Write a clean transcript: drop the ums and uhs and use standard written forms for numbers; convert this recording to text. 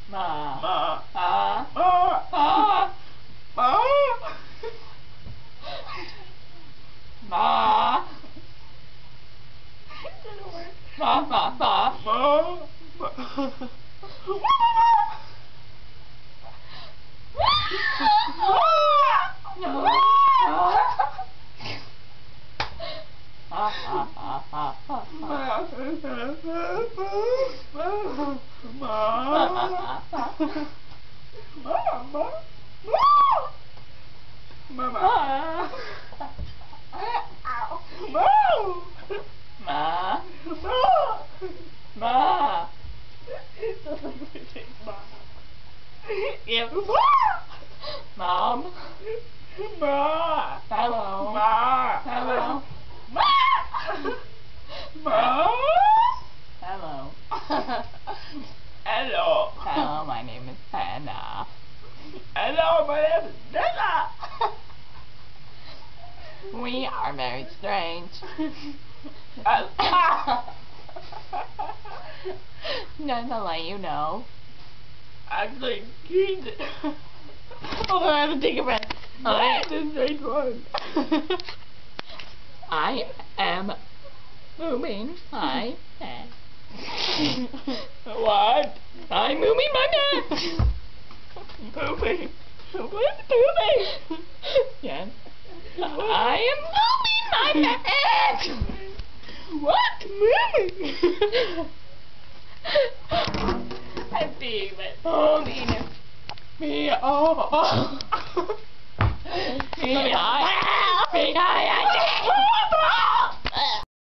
Ma. Ma. Ma. Ma. Ma. Ma. Ma. Ma. Ma. Ma. Ma. Mom. Ma. Hello. Ma. Hello. Ma. Ma. Hello. Hello. Hello, my name is Hannah. Hello, my name is Tessa. We are very strange. Just to let you know. Actually, kids. Hold on, I have to take a breath. That's a strange one. I am moving my head. What? I'm moving my head. Pooping. What's pooping? Yes. I am moving my head. What? Moving? I'm being holding it. Me, oh. Me, I.